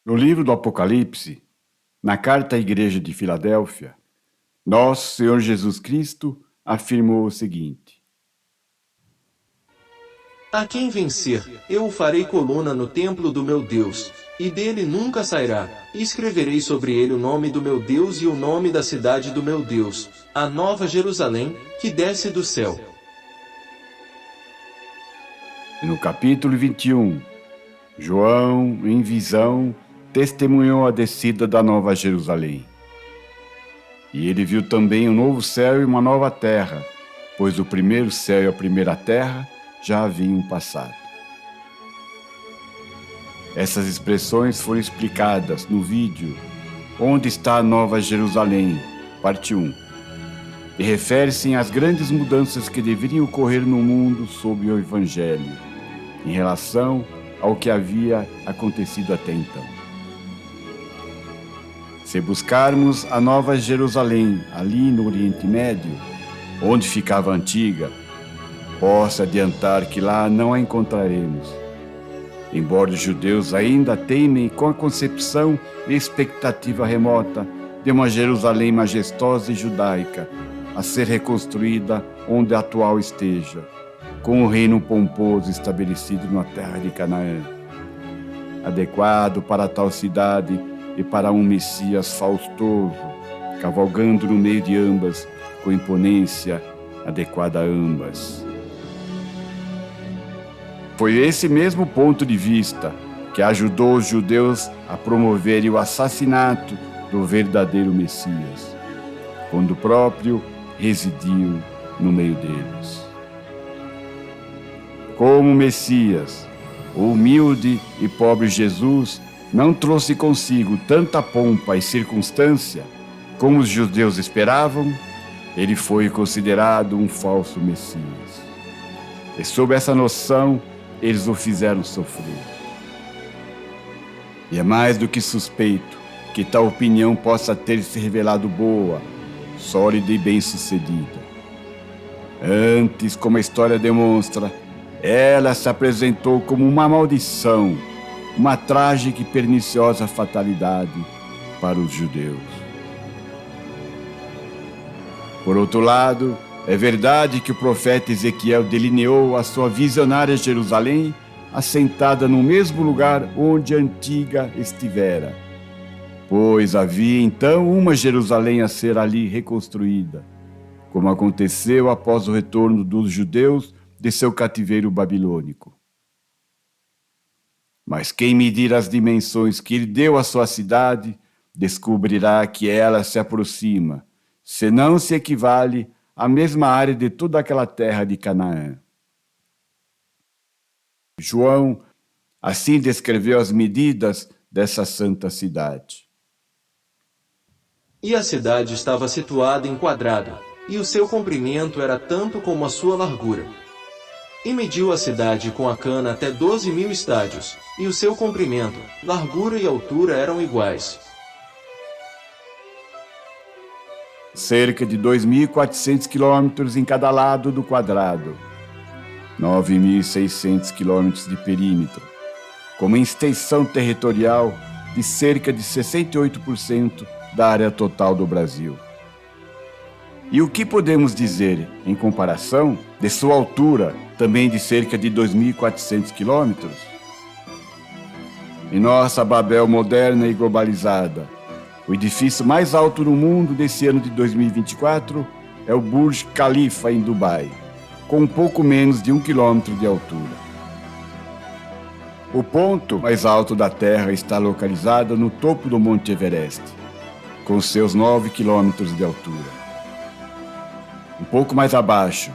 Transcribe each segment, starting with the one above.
No livro do Apocalipse, na carta à igreja de Filadélfia, nosso Senhor Jesus Cristo afirmou o seguinte: A quem vencer, eu o farei coluna no templo do meu Deus, e dele nunca sairá, e escreverei sobre ele o nome do meu Deus e o nome da cidade do meu Deus, a nova Jerusalém, que desce do céu. E no capítulo 21, João, em visão, testemunhou a descida da nova Jerusalém. E ele viu também um novo céu e uma nova terra, pois o primeiro céu e a primeira terra já haviam passado. Essas expressões foram explicadas no vídeo Onde está a Nova Jerusalém, parte 1, e refere-se às grandes mudanças que deveriam ocorrer no mundo sob o Evangelho, em relação ao que havia acontecido até então. Se buscarmos a Nova Jerusalém ali no Oriente Médio, onde ficava a antiga, posso adiantar que lá não a encontraremos. Embora os judeus ainda teimem com a concepção e expectativa remota de uma Jerusalém majestosa e judaica, a ser reconstruída onde a atual esteja, com o reino pomposo estabelecido na terra de Canaã, adequado para tal cidade e para um Messias faustoso, cavalgando no meio de ambas, com imponência adequada a ambas. Foi esse mesmo ponto de vista que ajudou os judeus a promoverem o assassinato do verdadeiro Messias, quando próprio residiu no meio deles. Como Messias, o humilde e pobre Jesus não trouxe consigo tanta pompa e circunstância como os judeus esperavam, ele foi considerado um falso Messias. E sob essa noção, eles o fizeram sofrer. E é mais do que suspeito que tal opinião possa ter se revelado boa, sólida e bem-sucedida. Antes, como a história demonstra, ela se apresentou como uma maldição, uma trágica e perniciosa fatalidade para os judeus. Por outro lado, é verdade que o profeta Ezequiel delineou a sua visionária Jerusalém assentada no mesmo lugar onde a antiga estivera, pois havia então uma Jerusalém a ser ali reconstruída, como aconteceu após o retorno dos judeus de seu cativeiro babilônico. Mas quem medir as dimensões que ele deu à sua cidade, descobrirá que ela se aproxima, se não se equivale à mesma área de toda aquela terra de Canaã. João assim descreveu as medidas dessa santa cidade. E a cidade estava situada em quadrado, e o seu comprimento era tanto como a sua largura. E mediu a cidade com a cana até 12.000 estádios, e o seu comprimento, largura e altura eram iguais. Cerca de 2.400 quilômetros em cada lado do quadrado, 9.600 quilômetros de perímetro, com uma extensão territorial de cerca de 68% da área total do Brasil. E o que podemos dizer, em comparação, de sua altura, também de cerca de 2.400 quilômetros? Em nossa Babel moderna e globalizada, o edifício mais alto do mundo desse ano de 2024 é o Burj Khalifa, em Dubai, com um pouco menos de 1 quilômetro de altura. O ponto mais alto da Terra está localizado no topo do Monte Everest, com seus 9 quilômetros de altura. Um pouco mais abaixo,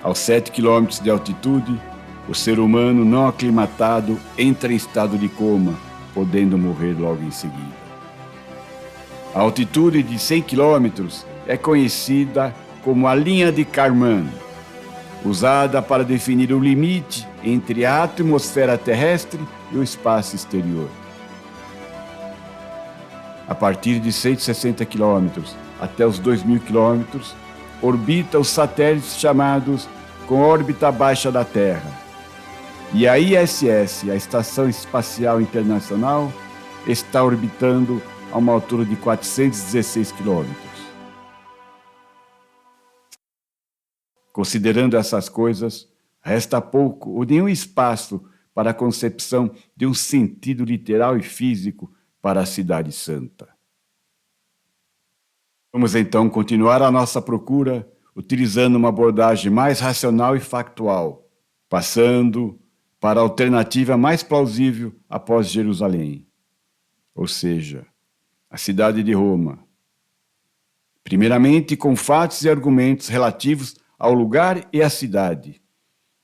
aos 7 quilômetros de altitude, o ser humano não aclimatado entra em estado de coma, podendo morrer logo em seguida. A altitude de 100 quilômetros é conhecida como a linha de Kármán, usada para definir o limite entre a atmosfera terrestre e o espaço exterior. A partir de 160 quilômetros até os 2.000 quilômetros, orbita os satélites chamados com órbita baixa da Terra. E a ISS, a Estação Espacial Internacional, está orbitando a uma altura de 416 quilômetros. Considerando essas coisas, resta pouco ou nenhum espaço para a concepção de um sentido literal e físico para a Cidade Santa. Vamos então continuar a nossa procura utilizando uma abordagem mais racional e factual, passando para a alternativa mais plausível após Jerusalém, ou seja, a cidade de Roma. Primeiramente com fatos e argumentos relativos ao lugar e à cidade,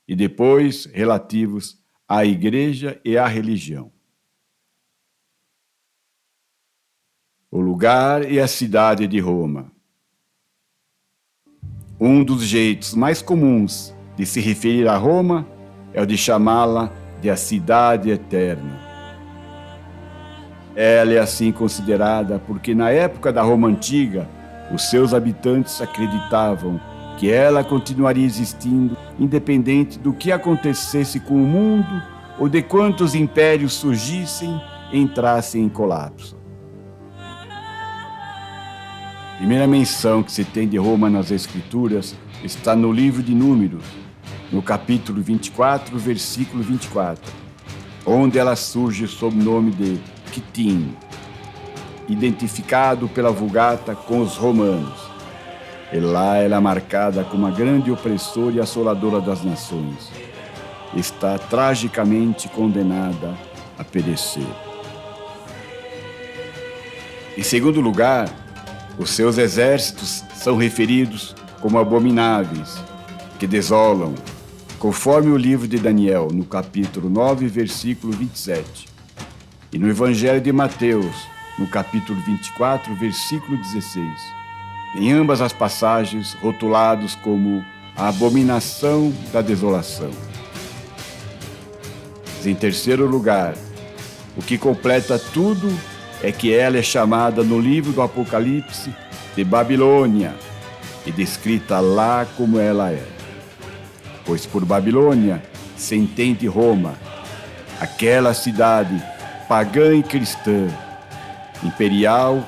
e depois relativos à igreja e à religião. O lugar e a cidade de Roma. Um dos jeitos mais comuns de se referir a Roma é o de chamá-la de a cidade eterna. Ela é assim considerada porque na época da Roma antiga, os seus habitantes acreditavam que ela continuaria existindo independente do que acontecesse com o mundo ou de quantos impérios surgissem e entrassem em colapso. A primeira menção que se tem de Roma nas Escrituras está no livro de Números, no capítulo 24, versículo 24, onde ela surge sob o nome de Quitim, identificado pela Vulgata com os romanos. E lá ela é marcada como a grande opressora e assoladora das nações. Está tragicamente condenada a perecer. Em segundo lugar, os seus exércitos são referidos como abomináveis, que desolam, conforme o livro de Daniel, no capítulo 9, versículo 27, e no Evangelho de Mateus, no capítulo 24, versículo 16. Em ambas as passagens, rotulados como a abominação da desolação. Mas em terceiro lugar, o que completa tudo é que ela é chamada no livro do Apocalipse de Babilônia e descrita lá como ela é. Pois por Babilônia se entende Roma, aquela cidade pagã e cristã, imperial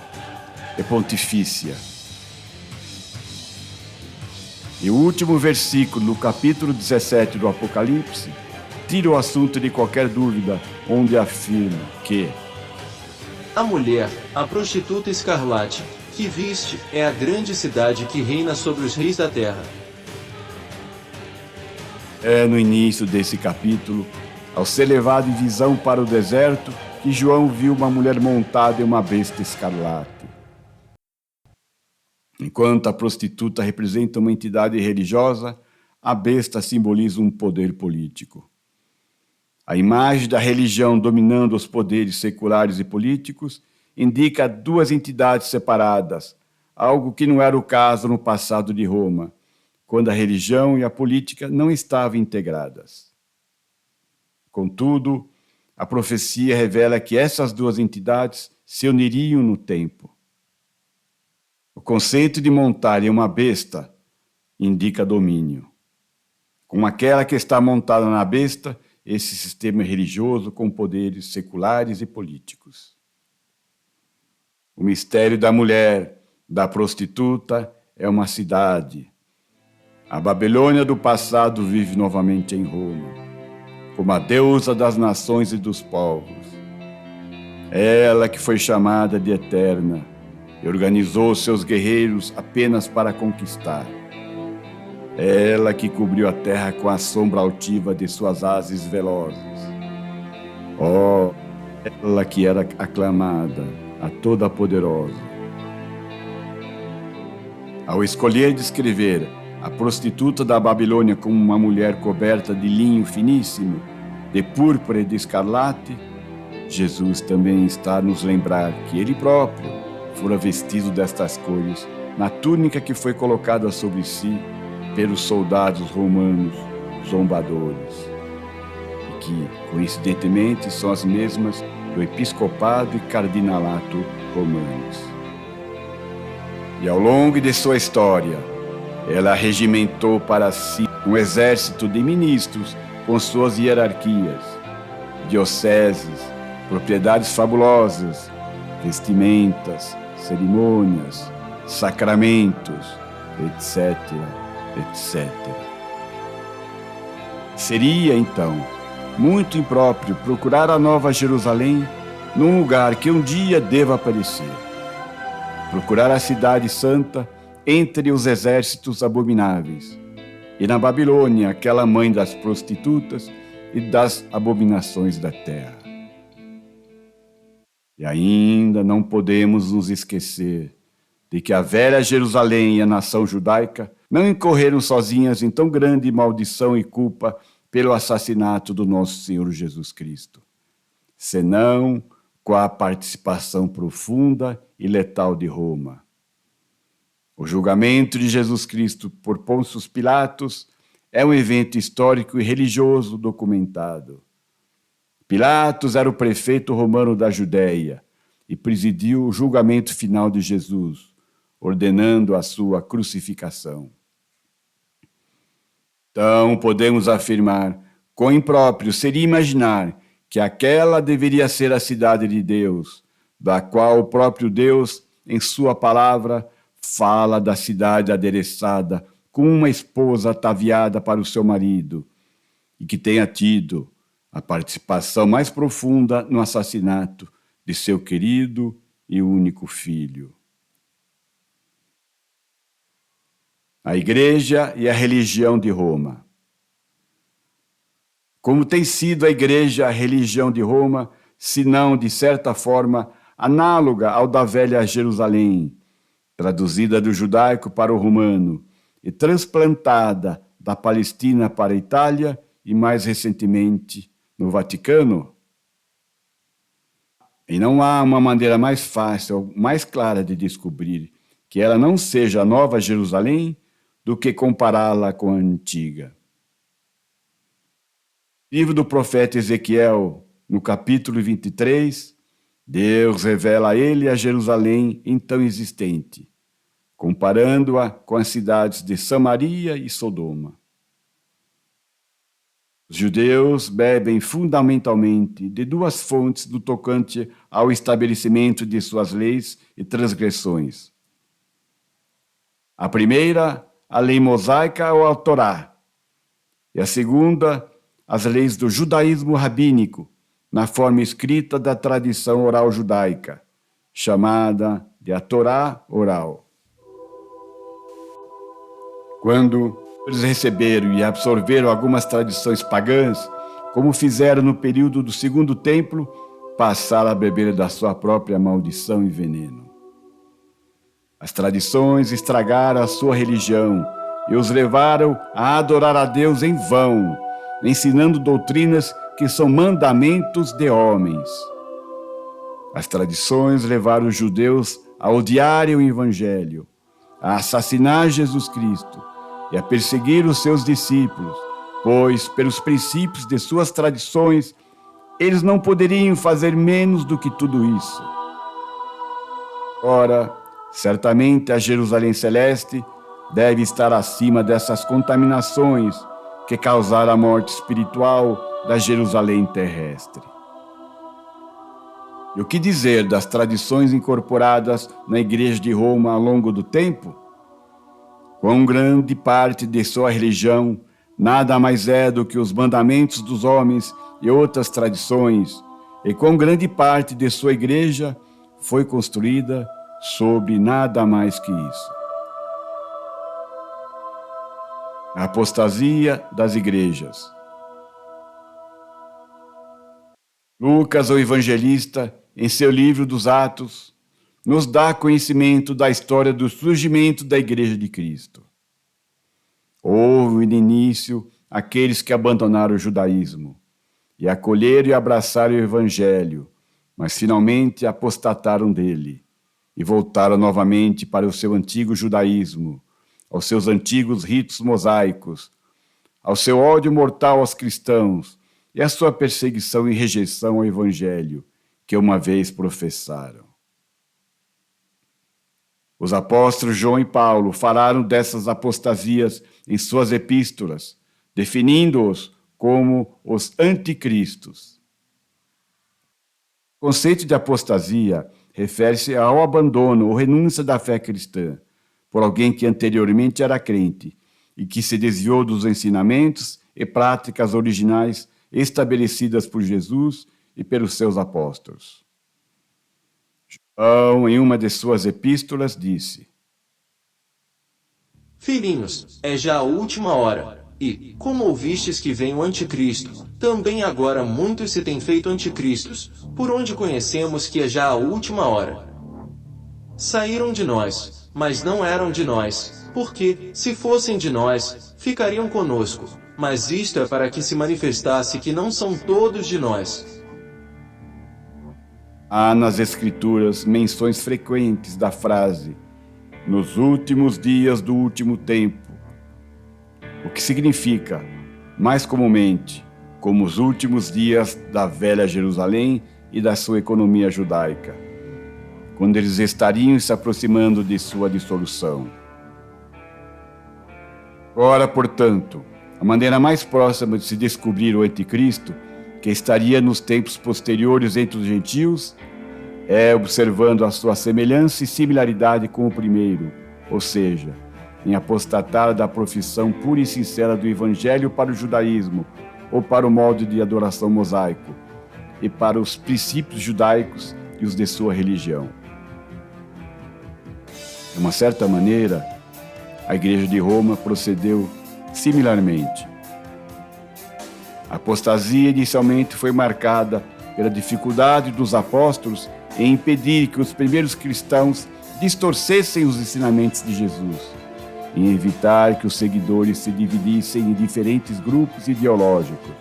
e pontifícia. E o último versículo do capítulo 17 do Apocalipse tira o assunto de qualquer dúvida, onde afirma que a mulher, a prostituta escarlate, que viste, é a grande cidade que reina sobre os reis da terra. É no início desse capítulo, ao ser levado em visão para o deserto, que João viu uma mulher montada em uma besta escarlate. Enquanto a prostituta representa uma entidade religiosa, a besta simboliza um poder político. A imagem da religião dominando os poderes seculares e políticos indica duas entidades separadas, algo que não era o caso no passado de Roma, quando a religião e a política não estavam integradas. Contudo, a profecia revela que essas duas entidades se uniriam no tempo. O conceito de montar em uma besta indica domínio. Como aquela que está montada na besta, esse sistema religioso com poderes seculares e políticos. O mistério da mulher, da prostituta, é uma cidade. A Babilônia do passado vive novamente em Roma, como a deusa das nações e dos povos. Ela que foi chamada de Eterna e organizou seus guerreiros apenas para conquistar. Ela que cobriu a terra com a sombra altiva de suas asas velozes. Oh, ela que era aclamada, a Toda-Poderosa. Ao escolher descrever a prostituta da Babilônia como uma mulher coberta de linho finíssimo, de púrpura e de escarlate, Jesus também está a nos lembrar que ele próprio fora vestido destas cores na túnica que foi colocada sobre si pelos soldados romanos zombadores, e que, coincidentemente, são as mesmas do episcopado e cardinalato romanos. E ao longo de sua história, ela regimentou para si um exército de ministros com suas hierarquias, dioceses, propriedades fabulosas, vestimentas, cerimônias, sacramentos, etc, etc. Seria, então, muito impróprio procurar a Nova Jerusalém num lugar que um dia deva aparecer. Procurar a cidade santa entre os exércitos abomináveis, e na Babilônia aquela mãe das prostitutas e das abominações da terra. E ainda não podemos nos esquecer de que a velha Jerusalém e a nação judaica não incorreram sozinhas em tão grande maldição e culpa pelo assassinato do nosso Senhor Jesus Cristo, senão com a participação profunda e letal de Roma. O julgamento de Jesus Cristo por Pôncio Pilatos é um evento histórico e religioso documentado. Pilatos era o prefeito romano da Judéia e presidiu o julgamento final de Jesus, ordenando a sua crucificação. Então, podemos afirmar, quão impróprio seria imaginar que aquela deveria ser a cidade de Deus, da qual o próprio Deus, em sua palavra, fala da cidade adereçada com uma esposa ataviada para o seu marido, e que tenha tido a participação mais profunda no assassinato de seu querido e único filho. A Igreja e a religião de Roma. Como tem sido a Igreja a religião de Roma, se não, de certa forma, análoga ao da velha Jerusalém, traduzida do judaico para o romano e transplantada da Palestina para a Itália e, mais recentemente, no Vaticano? E não há uma maneira mais fácil ou mais clara de descobrir que ela não seja a Nova Jerusalém do que compará-la com a antiga. Livro do profeta Ezequiel, no capítulo 23, Deus revela a ele a Jerusalém então existente, comparando-a com as cidades de Samaria e Sodoma. Os judeus bebem fundamentalmente de duas fontes no tocante ao estabelecimento de suas leis e transgressões. A primeira, a lei mosaica ou a Torá, e a segunda, as leis do judaísmo rabínico, na forma escrita da tradição oral judaica, chamada de a Torá oral. Quando eles receberam e absorveram algumas tradições pagãs, como fizeram no período do Segundo Templo, passaram a beber da sua própria maldição e veneno. As tradições estragaram a sua religião e os levaram a adorar a Deus em vão, ensinando doutrinas que são mandamentos de homens. As tradições levaram os judeus a odiarem o Evangelho, a assassinar Jesus Cristo e a perseguir os seus discípulos, pois, pelos princípios de suas tradições, eles não poderiam fazer menos do que tudo isso. Ora, certamente a Jerusalém Celeste deve estar acima dessas contaminações que causaram a morte espiritual da Jerusalém terrestre. E o que dizer das tradições incorporadas na Igreja de Roma ao longo do tempo? Quão grande parte de sua religião nada mais é do que os mandamentos dos homens e outras tradições, e quão grande parte de sua igreja foi construída sobre nada mais que isso. A apostasia das igrejas. Lucas, o evangelista, em seu livro dos Atos, nos dá conhecimento da história do surgimento da Igreja de Cristo. Houve no início aqueles que abandonaram o judaísmo e acolheram e abraçaram o evangelho, mas finalmente apostataram dele e voltaram novamente para o seu antigo judaísmo, aos seus antigos ritos mosaicos, ao seu ódio mortal aos cristãos e à sua perseguição e rejeição ao evangelho que uma vez professaram. Os apóstolos João e Paulo falaram dessas apostasias em suas epístolas, definindo-os como os anticristos. O conceito de apostasia refere-se ao abandono ou renúncia da fé cristã por alguém que anteriormente era crente e que se desviou dos ensinamentos e práticas originais estabelecidas por Jesus e pelos seus apóstolos. João, em uma de suas epístolas, disse: Filhinhos, é já a última hora, e, como ouvistes que vem o anticristo, também agora muitos se têm feito anticristos, por onde conhecemos que é já a última hora. Saíram de nós, mas não eram de nós, porque, se fossem de nós, ficariam conosco, mas isto é para que se manifestasse que não são todos de nós. Há nas Escrituras menções frequentes da frase "nos últimos dias do último tempo", o que significa, mais comumente, como os últimos dias da velha Jerusalém e da sua economia judaica, quando eles estariam se aproximando de sua dissolução. Ora, portanto, a maneira mais próxima de se descobrir o anticristo, que estaria nos tempos posteriores entre os gentios, é observando a sua semelhança e similaridade com o primeiro, ou seja, em apostatar da profissão pura e sincera do Evangelho para o judaísmo ou para o modo de adoração mosaico e para os princípios judaicos e os de sua religião. De uma certa maneira, a Igreja de Roma procedeu similarmente. A apostasia inicialmente foi marcada pela dificuldade dos apóstolos em impedir que os primeiros cristãos distorcessem os ensinamentos de Jesus, em evitar que os seguidores se dividissem em diferentes grupos ideológicos.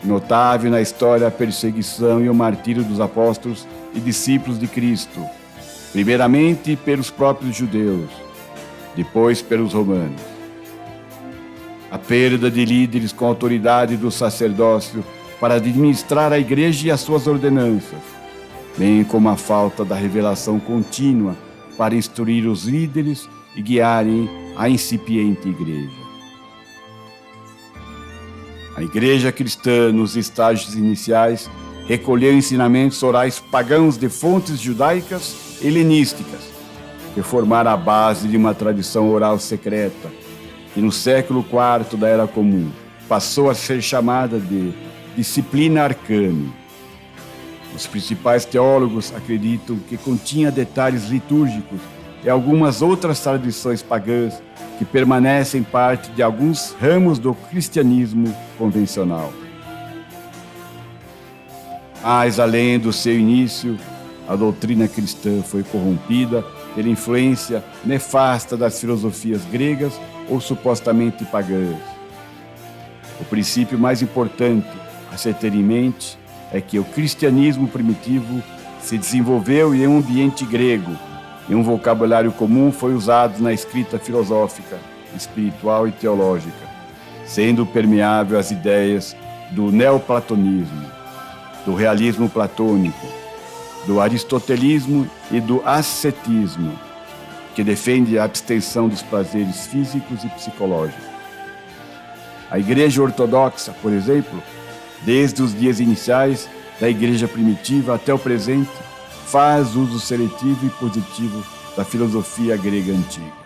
Notável na história a perseguição e o martírio dos apóstolos e discípulos de Cristo, primeiramente pelos próprios judeus, depois pelos romanos. A perda de líderes com autoridade do sacerdócio para administrar a igreja e as suas ordenanças, bem como a falta da revelação contínua para instruir os líderes e guiarem a incipiente igreja. A igreja cristã, nos estágios iniciais, recolheu ensinamentos orais pagãos de fontes judaicas e helenísticas, que formaram a base de uma tradição oral secreta, que no século IV da Era Comum passou a ser chamada de disciplina arcana. Os principais teólogos acreditam que continha detalhes litúrgicos e algumas outras tradições pagãs que permanecem parte de alguns ramos do cristianismo convencional. Mas, além do seu início, a doutrina cristã foi corrompida pela influência nefasta das filosofias gregas ou supostamente pagãs. O princípio mais importante a se ter em mente é que o cristianismo primitivo se desenvolveu em um ambiente grego e um vocabulário comum foi usado na escrita filosófica, espiritual e teológica, sendo permeável às ideias do neoplatonismo, do realismo platônico, do aristotelismo e do ascetismo, que defende a abstenção dos prazeres físicos e psicológicos. A Igreja Ortodoxa, por exemplo, desde os dias iniciais da Igreja primitiva até o presente, faz uso seletivo e positivo da filosofia grega antiga.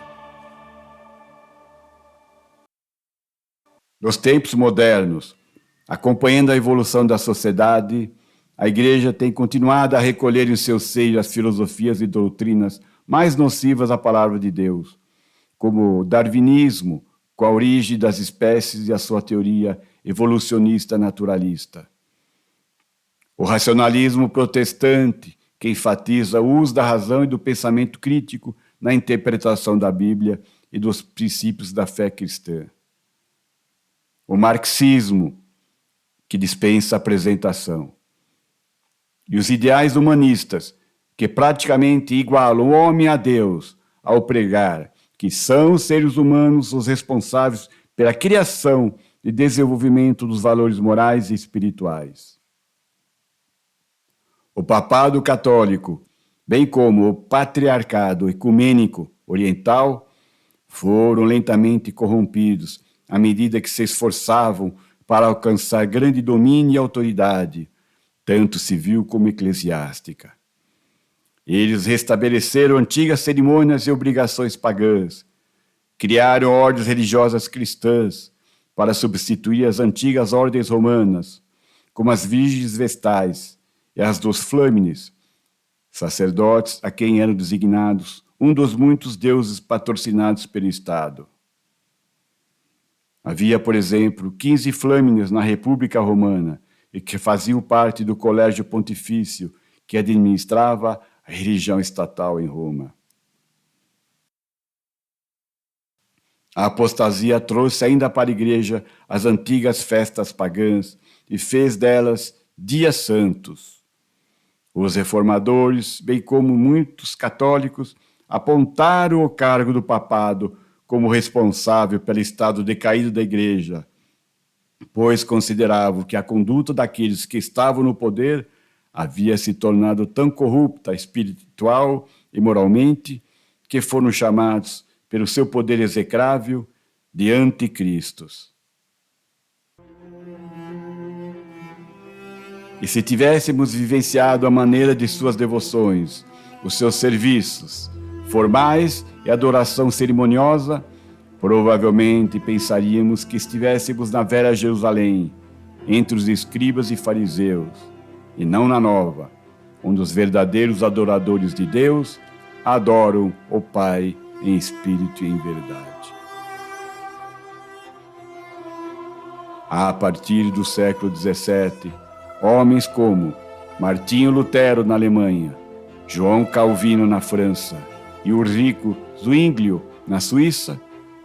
Nos tempos modernos, acompanhando a evolução da sociedade, a Igreja tem continuado a recolher em seu seio as filosofias e doutrinas mais nocivas à palavra de Deus, como o darwinismo, com a origem das espécies e a sua teoria evolucionista naturalista. O racionalismo protestante, que enfatiza o uso da razão e do pensamento crítico na interpretação da Bíblia e dos princípios da fé cristã. O marxismo, que dispensa apresentação. E os ideais humanistas, que praticamente igualam o homem a Deus ao pregar que são os seres humanos os responsáveis pela criação e desenvolvimento dos valores morais e espirituais. O papado católico, bem como o patriarcado ecumênico oriental, foram lentamente corrompidos à medida que se esforçavam para alcançar grande domínio e autoridade, tanto civil como eclesiástica. Eles restabeleceram antigas cerimônias e obrigações pagãs, criaram ordens religiosas cristãs para substituir as antigas ordens romanas, como as virgens vestais e as dos flâmines, sacerdotes a quem eram designados um dos muitos deuses patrocinados pelo Estado. Havia, por exemplo, 15 flâmines na República Romana e que faziam parte do Colégio Pontifício que administrava a religião estatal em Roma. A apostasia trouxe ainda para a igreja as antigas festas pagãs e fez delas dias santos. Os reformadores, bem como muitos católicos, apontaram o cargo do papado como responsável pelo estado decaído da igreja, pois consideravam que a conduta daqueles que estavam no poder havia se tornado tão corrupta espiritual e moralmente que foram chamados, pelo seu poder execrável, de anticristos. E se tivéssemos vivenciado a maneira de suas devoções, os seus serviços formais e adoração cerimoniosa, provavelmente pensaríamos que estivéssemos na velha Jerusalém, entre os escribas e fariseus, e não na nova, onde os verdadeiros adoradores de Deus adoram o Pai em espírito e em verdade. A partir do século XVII, homens como Martinho Lutero na Alemanha, João Calvino na França e Ulrico Zwinglio na Suíça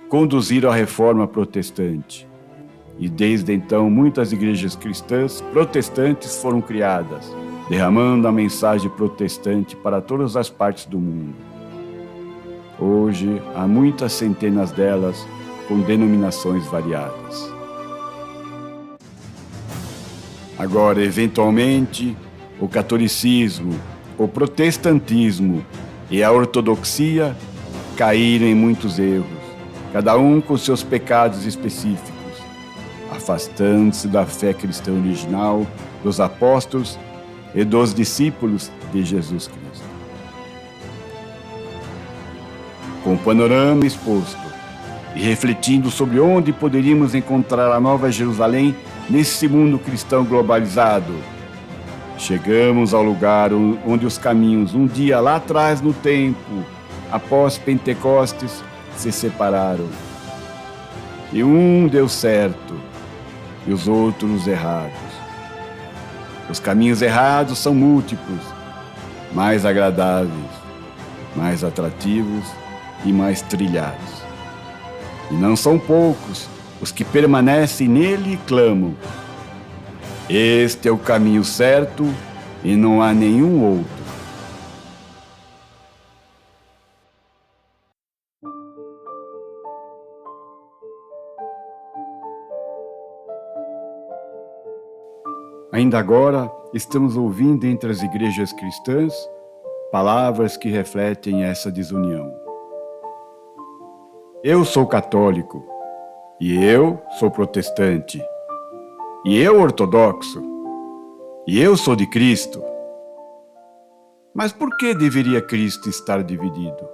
conduziram a reforma protestante. E desde então muitas igrejas cristãs protestantes foram criadas, derramando a mensagem protestante para todas as partes do mundo. Hoje há muitas centenas delas com denominações variadas. Agora, eventualmente, o catolicismo, o protestantismo e a ortodoxia caíram em muitos erros, cada um com seus pecados específicos, afastando-se da fé cristã original dos apóstolos e dos discípulos de Jesus Cristo. Com o panorama exposto e refletindo sobre onde poderíamos encontrar a Nova Jerusalém nesse mundo cristão globalizado, chegamos ao lugar onde os caminhos, um dia lá atrás no tempo, após Pentecostes, se separaram. E um deu certo e os outros errados. Os caminhos errados são múltiplos, mais agradáveis, mais atrativos e mais trilhados. E não são poucos os que permanecem nele e clamam: este é o caminho certo e não há nenhum outro. Ainda agora, estamos ouvindo entre as igrejas cristãs palavras que refletem essa desunião. Eu sou católico, e eu sou protestante, e eu ortodoxo, e eu sou de Cristo. Mas por que deveria Cristo estar dividido?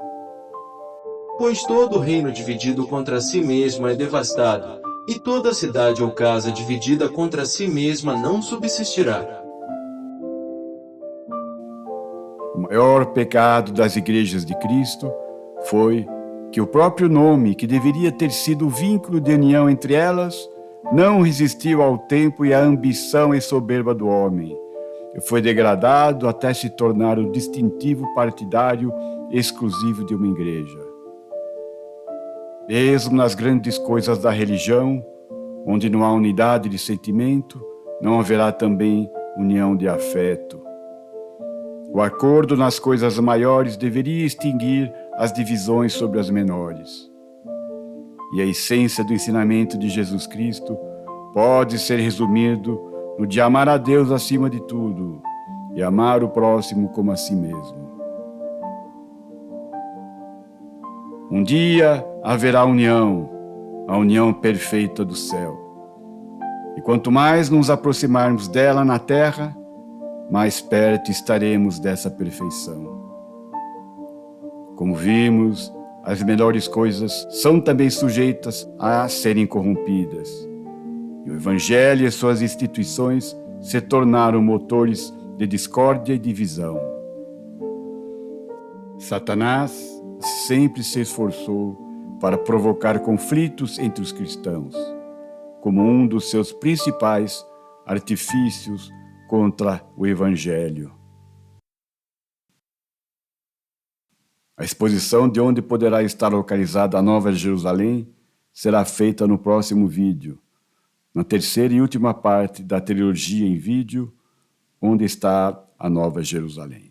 Pois todo reino dividido contra si mesmo é devastado, e toda cidade ou casa dividida contra si mesma não subsistirá. O maior pecado das igrejas de Cristo foi que o próprio nome, que deveria ter sido o vínculo de união entre elas, não resistiu ao tempo e à ambição e soberba do homem, e foi degradado até se tornar o distintivo partidário exclusivo de uma igreja. Mesmo nas grandes coisas da religião, onde não há unidade de sentimento, não haverá também união de afeto. O acordo nas coisas maiores deveria extinguir as divisões sobre as menores. E a essência do ensinamento de Jesus Cristo pode ser resumido no de amar a Deus acima de tudo e amar o próximo como a si mesmo. Um dia haverá união, a união perfeita do céu. E quanto mais nos aproximarmos dela na terra, mais perto estaremos dessa perfeição. Como vimos, as melhores coisas são também sujeitas a serem corrompidas. E o Evangelho e suas instituições se tornaram motores de discórdia e divisão. Satanás sempre se esforçou para provocar conflitos entre os cristãos, como um dos seus principais artifícios contra o Evangelho. A exposição de onde poderá estar localizada a Nova Jerusalém será feita no próximo vídeo, na terceira e última parte da trilogia em vídeo, Onde está a Nova Jerusalém.